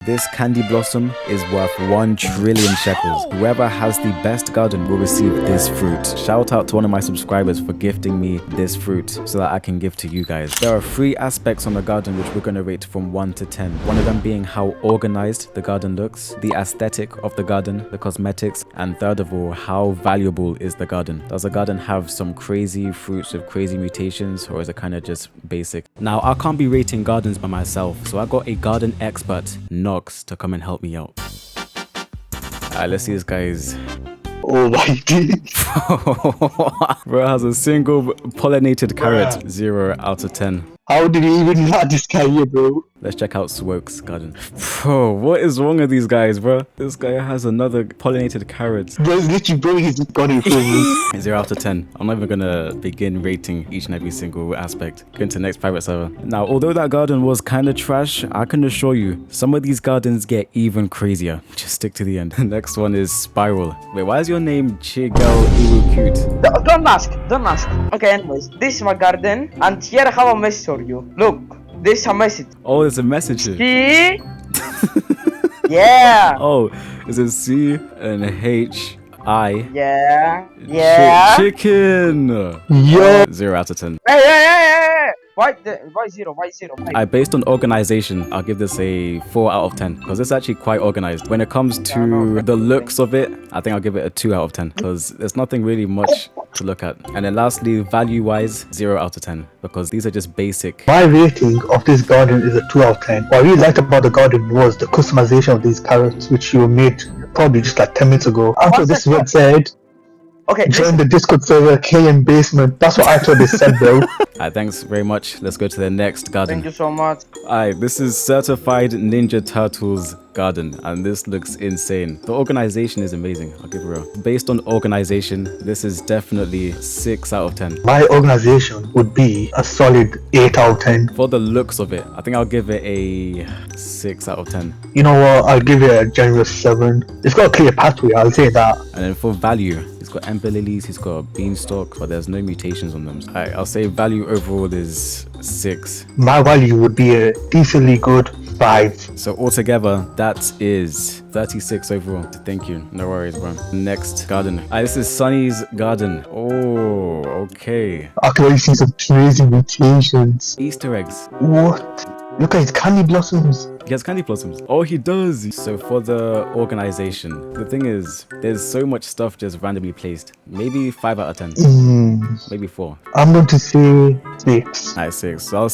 This candy blossom is worth 1 trillion shekels. Whoever has the best garden will receive this fruit. Shout out to one of my subscribers for gifting me this fruit so that I can give to you guys. There are 3 aspects on the garden which we're going to rate from 1 to 10. One of them being how organized the garden looks, the aesthetic of the garden, the cosmetics, and third of all, how valuable is the garden. Does the garden have some crazy fruits with crazy mutations, or is it kind of just basic? Now, I can't be rating gardens by myself, so I got a garden expert, Nox, to come and help me out. Alright, let's see this guy's. Oh my god. Bro has a single pollinated carrot. 0 out of 10. How did you even let this guy here, bro? Let's check out Swoke's garden. Bro, what is wrong with these guys, bro? This guy has another pollinated carrot. Bro, it's literally, bro, he's garden for me. 0 out of 10. I'm not even gonna begin rating each and every single aspect. Going to the next private server. Now, although that garden was kind of trash, I can assure you, some of these gardens get even crazier. Just stick to the end. The next one is Spiral. Wait, why is your name Chigel Iwu Cute? Don't ask. Okay, anyways, this is my garden, and here I have a message for you. Look, this is a message. Oh, there's a message here. See? Yeah. Oh, it's a C and a H. Yeah. Chicken. Yo. 0 out of 10. Hey. Why 0? Based on organization, I'll give this a 4 out of 10 because it's actually quite organized. When it comes to the looks of it, I think I'll give it a 2 out of 10 because there's nothing really much to look at. And then lastly, value-wise, 0 out of 10 because these are just basic. My rating of this garden is a 2 out of 10. What I really liked about the garden was the customization of these carrots, which you made probably just like 10 minutes ago. After this website, Okay, join the Discord server KM Basement. That's what I thought they said, bro. Alright, thanks very much. Let's go to the next garden. thank you so much. Alright, this is Certified Ninja Turtles garden and this looks insane. The organization is amazing, I'll give it real. Based on organization, this is definitely 6 out of 10. My organization would be a solid 8 out of 10. For the looks of it, I think I'll give it a 6 out of 10. You know what? I'll give it a generous 7. It's got a clear pathway, I'll say that. And then for value, he's got ember lilies, he's got a beanstalk, but there's no mutations on them. Alright, I'll say value overall is 6. My value would be a decently good 5. So altogether, that is 36 overall. Thank you. No worries, bro. Next garden. This is Sunny's garden. Oh, okay. I can already see some crazy mutations. Easter eggs. What? Look at his candy blossoms. He has candy blossoms. Oh, he does. So for the organization, the thing is, there's so much stuff just randomly placed. Maybe 5 out of 10. Maybe 4. I'm going to say 6. Alright, 6. So I'll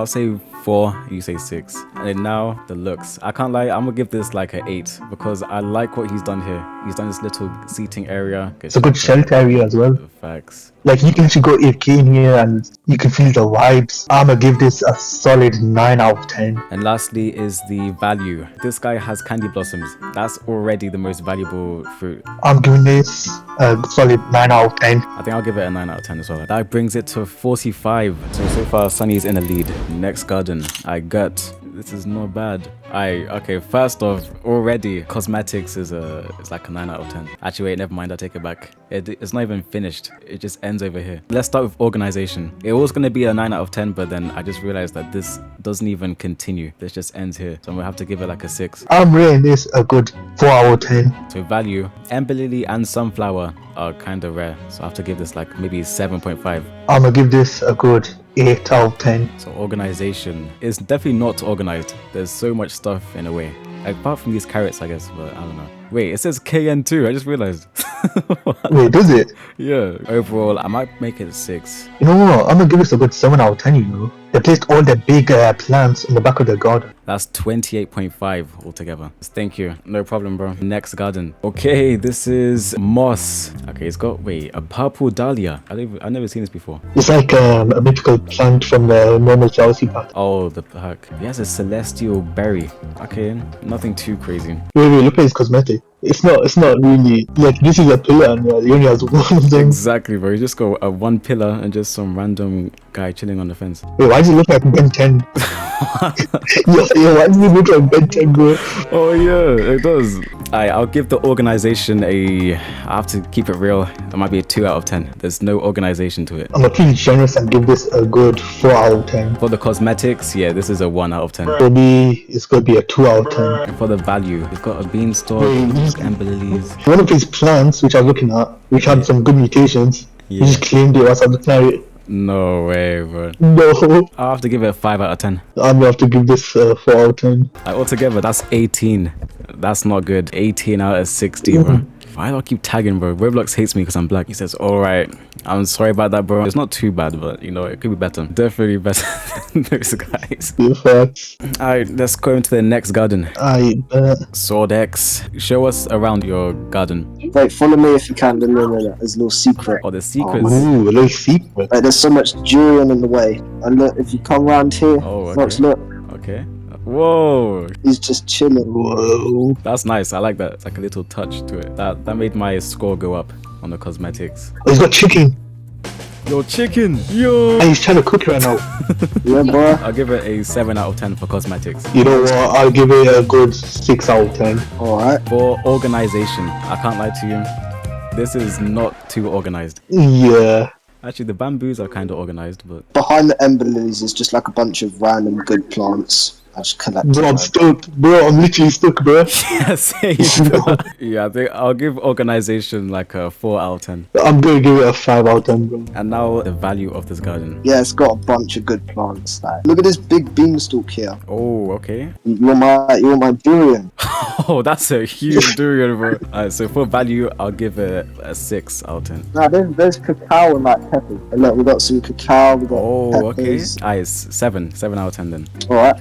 say 4. You say 6. And then now the looks. I can't lie. I'm gonna give this like an 8 because I like what he's done here. He's done this little seating area. It's a good shelter area as well. Facts. Like you can actually go AFK in here and you can feel the vibes. I'm gonna give this a solid 9 out of 10. And lastly is the value. This guy has candy blossoms. That's already the most valuable fruit. I'm giving this a solid 9 out of 10. I think I'll give it a 9 out of 10 as well. That brings it to 45. So far Sunny's in the lead. Next garden, I got. This is not bad. Okay, first off, already cosmetics is like a 9 out of 10. Actually, wait, never mind, I take it back. It's not even finished. It just ends over here. Let's start with organization. It was gonna be a 9 out of 10, but then I just realized that this doesn't even continue. This just ends here. So I'm gonna have to give it like a 6. I'm rating this a good 4 out of 10. So value, ember lily and sunflower are kind of rare. So I have to give this like maybe 7.5. I'm gonna give this a good 8 out of 10. So organization is definitely not organized. There's so much stuff in a way. Apart from these carrots, I guess, but I don't know. Wait, it says KN2. I just realized. Wait, does it? Yeah. Overall, I might make it a 6. You know what? I'm gonna give this a good 7 out of 10, you know? They placed all the big plants in the back of the garden. That's 28.5 altogether. Thank you. No problem, bro. Next garden. Okay, this is moss. Okay, it's got, wait, a purple dahlia. I've never seen this before. It's like a mythical plant from the normal Chelsea pack. Oh, the pack. He has a celestial berry. Okay, nothing too crazy. Wait, look at his cosmetic. It's not really, like, this is a pillar and he only has one of them. Exactly, bro. You just got a 1 pillar and just some random guy chilling on the fence. Wait, why does he look like Ben 10? Why does he look like Ben 10, bro? Oh yeah, it does. I'll give the organization I have to keep it real. It might be a 2 out of 10. There's no organization to it. I'm gonna be generous and give this a good 4 out of 10. For the cosmetics, yeah, this is a 1 out of 10. For me, it's gonna be a 2 out of 10. And for the value, we've got a beanstalk, amber lilies. One of these plants, which I'm looking at, which had some good mutations, Yeah. you just claimed it as I'm looking at it. No way, bro. No, I'll have to give it a 5 out of 10. I'm gonna have to give this a 4 out of 10. Altogether, that's 18. That's not good. 18 out of 60, bro. Why do I keep tagging, bro? Roblox hates me because I'm black. He says, alright, I'm sorry about that, bro. It's not too bad, but you know, it could be better. Definitely better than those guys. In fact, Alright, let's go into the next garden. I bet. Swordex. Show us around your garden. Wait, follow me if you can. No. There's a little secret. Oh, the secrets. Ooh, a little secret. Like, there's so much durian in the way. And look, if you come around here, Oh, okay. Fox, look, Okay. Whoa. he's just chilling. Whoa. That's nice. I like that. It's like a little touch to it. That made my score go up on the cosmetics. Oh, he's got chicken. Yo, chicken. Yo. And he's trying to cook right now. Yeah, boy. I'll give it a 7 out of 10 for cosmetics. You know what? I'll give it a good 6 out of 10. Alright. For organization, I can't lie to you. This is not too organized. Yeah. Actually, the bamboos are kind of organized, but Behind the ember lilies is just like a bunch of random good plants. I just collected Bro, I'm them. stuck. Bro, I'm literally stuck, bro. yeah, same. bro. Yeah, I think I'll give organization like a 4 out of 10. I'm gonna give it a 5 out of 10, bro. And now the value of this garden. Yeah, it's got a bunch of good plants. Like, look at this big beanstalk here. Oh, okay. You want my durian? Oh, that's a huge durian, bro. Alright, so for value, I'll give it a 6 out of 10. Nah, there's cacao and like peppers. And look, we got some cacao. We got Oh, okay. peppers. Alright, it's 7 out of 10 then. Alright.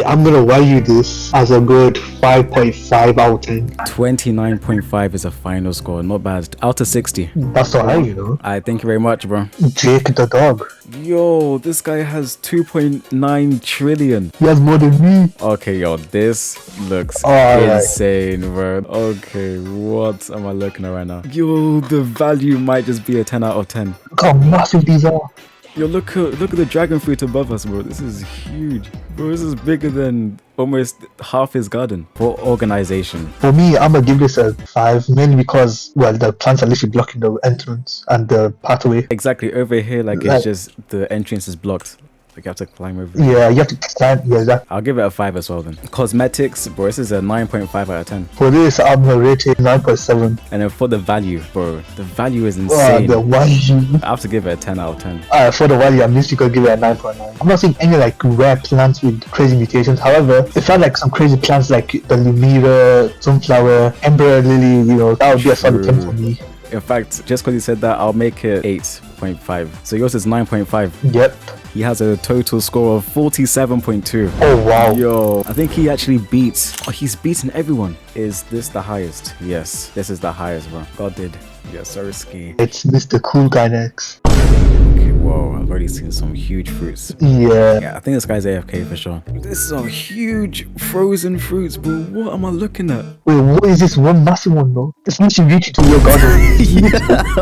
I'm gonna value this as a good 5.5 out of 10. 29.5 is a final score. Not bad. Out of 60. That's alright, you know. Alright, thank you very much, bro. Jake the dog. Yo, this guy has 2.9 trillion. He has more than me. Okay, yo, this looks Alright. insane, bro. Okay, what am I looking at right now? Yo, the value might just be a 10 out of 10. Look how massive these are. Yo, look at the dragon fruit above us, bro. This is huge. Bro, this is bigger than almost half his garden. For organization. For me, I'm gonna give this a 5, mainly because, well, the plants are literally blocking the entrance and the pathway. Exactly, over here, like, Like- it's just, the entrance is blocked. Like, you have to climb over it. Yeah, you have to climb. Yeah, that. I'll give it a 5 as well then. Cosmetics, bro, this is a 9.5 out of 10. For this, I'm gonna rate it 9.7. And then for the value, bro, the value is Oh, insane. the value. I have to give it a 10 out of 10. For the value, I'm literally gonna give it a 9.9. I'm not seeing any like rare plants with crazy mutations. However, it felt like some crazy plants like the Lumira, sunflower, ember lily. You know, that would be a solid 10 for me. In fact, just because you said that, I'll make it 8.5. So yours is 9.5. Yep. He has a total score of 47.2. Oh wow. Yo, I think he actually beats. Oh, he's beaten everyone. Is this the highest? Yes, this is the highest, bro. God did. Yeah, so risky. It's Mr. Cool Guy next. Okay, whoa, I've already seen some huge fruits. Yeah. Yeah, I think this guy's AFK for sure. This is huge frozen fruits, bro. What am I looking at? Wait, what is this one massive one though? It's literally reaching to your garden.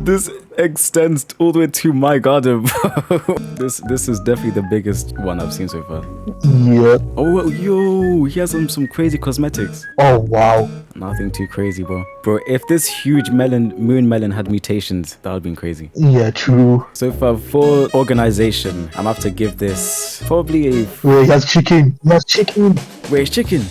This extends all the way to my garden, bro. This is definitely the biggest one I've seen so far. Yeah. Oh, well, yo, he has some crazy cosmetics. Oh wow. Nothing too crazy, bro. Bro, if this huge moon melon had mutations, that would have been crazy. Yeah, true. So for organization, I'm gonna have to give this probably a... Wait, he has chicken. He has chicken. Wait, it's chicken.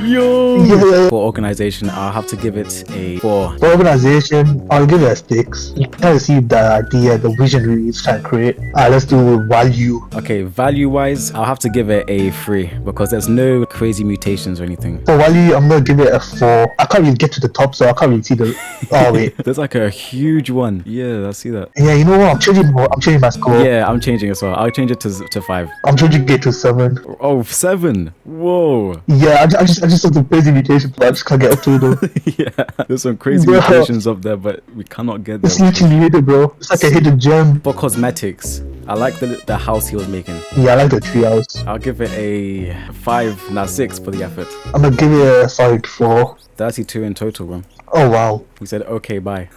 Yo! Yeah. For organization, I'll have to give it a 4. For organization, I'll give it a 6. You can see the idea, the vision really is trying to create. Let's do value. Okay, value-wise, I'll have to give it a 3 because there's no crazy mutations or anything. For value, I'm gonna give it a 4. I can't really get to the top, so I can't really see the. Oh wait. There's like a huge one. Yeah, I see that. Yeah, you know what? I'm changing my score. Yeah, I'm changing as well. I'll change it to 5. I'm changing it to 7. Oh, 7. Whoa. Yeah, I just saw the crazy mutation, but I just can't get up to it though. Yeah, there's some crazy Bro. mutations up there, but we cannot get It's them. literally hidden, bro. It's like a hidden gem. For cosmetics, I like the house he was making. Yeah, I like the treehouse. I'll give it a 5, now 6 for the effort. I'm gonna give it a solid 4. 32 in total, bro. Oh wow. He said, okay, bye.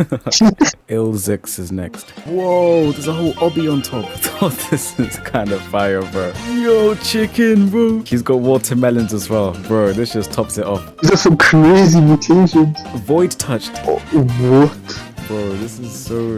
Ilzix is next. Whoa, there's a whole obby on top. Oh, this is kind of fire, bro. Yo, chicken, bro. He's got watermelons as well. Bro, this just tops it off. These are some crazy mutations. Void touched. Oh, what? Bro, this is so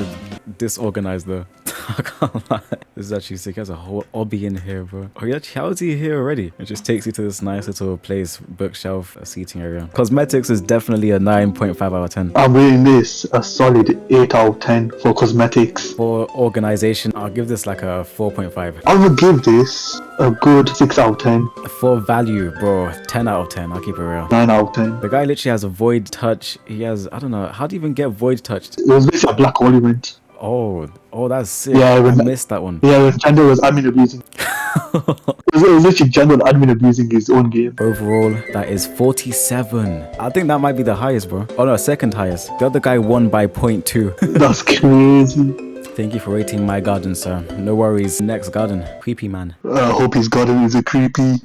disorganized though. I can't lie. This is actually sick. He has a whole obby in here, bro. Oh yeah, how is he here already? It just takes you to this nice little place, bookshelf, seating area. Cosmetics is definitely a 9.5 out of 10. I'm rating this a solid 8 out of 10 for cosmetics. For organization, I'll give this like a 4.5. I'm gonna give this a good 6 out of 10. For value, bro, 10 out of 10. I'll keep it real. 9 out of 10. The guy literally has a void touch. He has, I don't know, how do you even get void touched? It was basically a black ornament. Oh, that's sick. Yeah, I missed that one. Yeah, when Jandal was admin abusing. it was literally Jandal admin abusing his own game. Overall, that is 47. I think that might be the highest, bro. Oh no, second highest. The other guy won by 0.2. That's crazy. Thank you for rating my garden, sir. No worries. Next garden. Creepy man. I hope his garden is a creepy.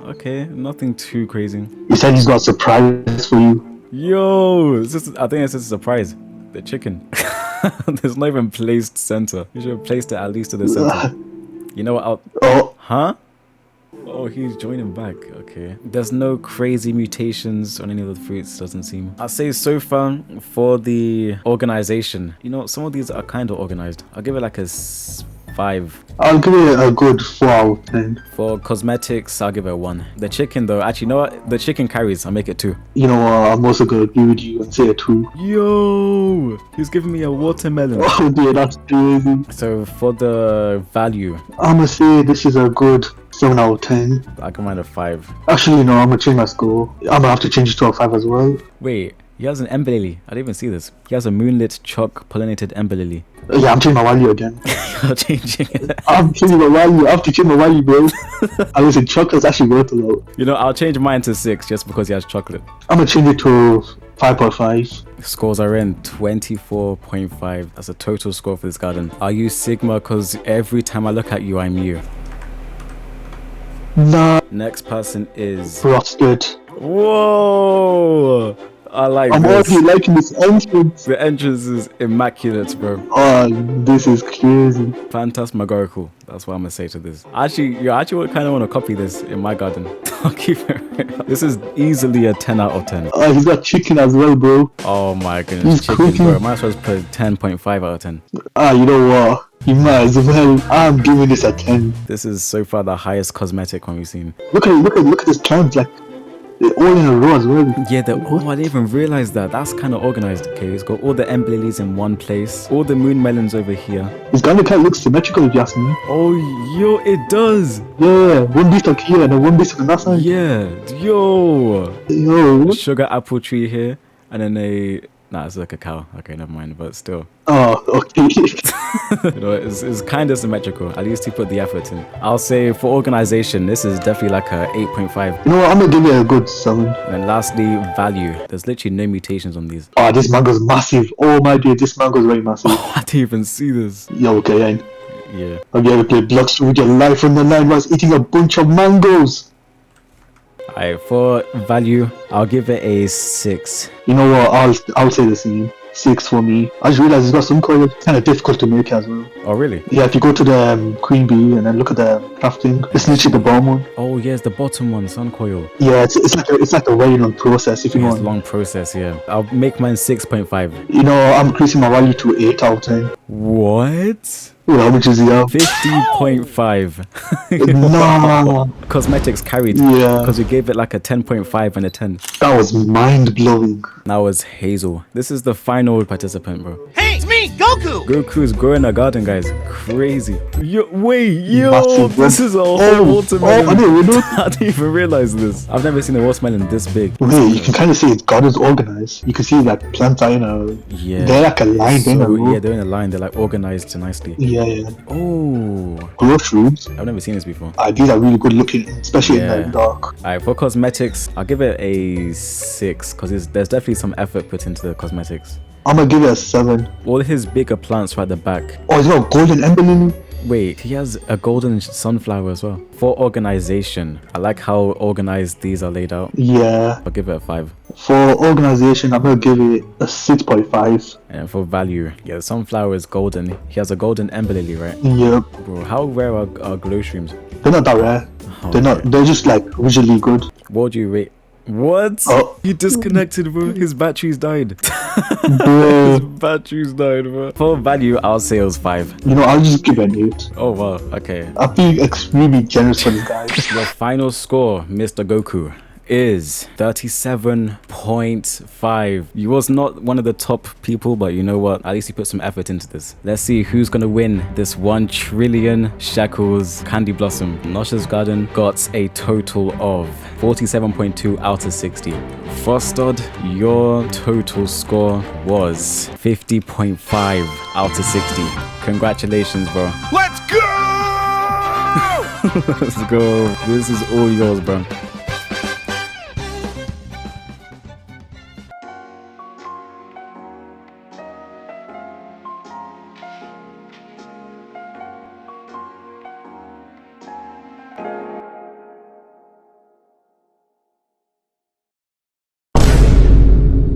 Okay, nothing too crazy. He said he's got a surprise for you. Yo, I think it's a surprise. The chicken. There's not even placed center. You should have placed it at least to the center. You know what? Oh. Huh? Oh, he's joining back. Okay. There's no crazy mutations on any of the fruits, doesn't seem. I'd say so far for the organization. You know, some of these are kind of organized. I'll give it like a 5. I'll give it a good 4 out of 10. For cosmetics, I'll give it a 1. The chicken though, actually, you know what? The chicken carries. I'll make it 2. You know what? I'm also gonna agree with you and say a 2. Yo! He's giving me a watermelon. Oh dear, that's crazy. So for the value, I'm gonna say this is a good 7 out of 10. I can mind a 5. Actually, no, I'm gonna change my score. I'm gonna have to change it to a 5 as well. Wait, he has an ember lily. I didn't even see this. He has a moonlit chalk pollinated ember lily. Yeah, I'm changing my value again. You're changing it. I'm changing my value. I have to change my value, bro. And listen, chocolate's actually worth a lot. You know, I'll change mine to 6 just because he has chocolate. I'm gonna change it to 5.5. Scores are in 24.5. That's a total score for this garden. I'll use Sigma because every time I look at you, I'm you. Nah. Next person is Frosted. Whoa! I like I'm this. already liking this entrance. The entrance is immaculate, bro. Oh, this is crazy. Phantasmagorical. That's what I'm gonna say to this. Actually, you actually kind of want to copy this in my garden. I'll keep it real. This is easily a 10 out of 10. Oh, he's got chicken as well, bro. Oh my goodness, He's chicken, cooking. bro. Might as well put 10.5 out of 10. Ah, you know what? You might as well. I'm giving this a 10. This is so far the highest cosmetic one we've seen. Look at this plant, like they're all in a row as well. Yeah, I didn't even realize that. That's kind of organized. Okay, it's got all the ember lilies in one place, all the moon melons over here. This garden kind of looks symmetrical, if you ask me. Oh, yo, it does. Yeah, one beestock here and then one beestock on that side. Yeah, yo. Yo. Sugar apple tree here, and then nah, it's like a cow. Okay, never mind, but still. Oh, okay. You know, it's kind of symmetrical. At least he put the effort in. I'll say for organization, this is definitely like a 8.5. You know what? I'm gonna give it a good 7. And lastly, value. There's literally no mutations on these. Oh, this mango's massive. Oh my dear, this mango's very massive. I didn't even see this. Yo, okay, then. Yeah. Have you ever played blocks with your life on the line whilst eating a bunch of mangoes? Alright, for value, I'll give it a 6. You know what? I'll say the same. 6 for me. I just realized it's got some kind of difficult to make as well. Oh, really? Yeah, if you go to the queen bee and then look at the crafting, it's literally the bottom one. Oh, yes, the bottom one, sun coil. Yeah, it's like a very long process if you It's want. a long process, yeah. I'll make mine 6.5. You know, I'm increasing my value to 8 out of 10. What? Well, how much is he have? 50.5. No. Cosmetics carried. Yeah. Because we gave it like a 10.5 and a 10. That was mind blowing. Now it's Hazel. This is the final participant, bro. Hey, it's me, Goku! Goku's growing a garden, guys. Crazy. Yo, wait, yo, Massive, bro. this is a whole Oh, watermelon. I didn't know. I didn't even realize this. I've never seen a watermelon this big. Wait, you can kind of see its garden's organized. You can see like plants are in a. Yeah. They're like a line. They're in a row. Yeah, they're in a line. They're like organized nicely. Yeah, yeah. Oh, Grow shrooms. I've never seen this before. These are really good looking, especially Yeah. in the dark. Alright, for cosmetics, I'll give it a 6 because there's definitely some effort put into the cosmetics. I'm gonna give it a 7. All his bigger plants right at the back. Oh, it's got golden ember lily. Wait, he has a golden sunflower as well. For organization, I like how organized these are laid out. Yeah. I'll give it a 5. For organization, I'm gonna give it a 6.5. And for value, yeah, the sunflower is golden. He has a golden ember lily, right? Yep. Bro, how rare are glow streams? They're not that rare. They're not. They're just like visually good. What would you rate? What? Oh. He disconnected, bro. His batteries died. Bro. His batteries died, bro. For value, I'll say it was 5. You know, I'll just give it an 8. Oh, wow. Okay. I'm being extremely generous for this guy. Your final score, Mr. Goku, is 37.5. You was not one of the top people, but you know what? At least you put some effort into this. Let's see who's gonna win this 1 trillion shekels candy blossom. Nosha's Garden got a total of 47.2 out of 60. Frostod, your total score was 50.5 out of 60. Congratulations, bro. Let's go! Let's go. This is all yours, bro.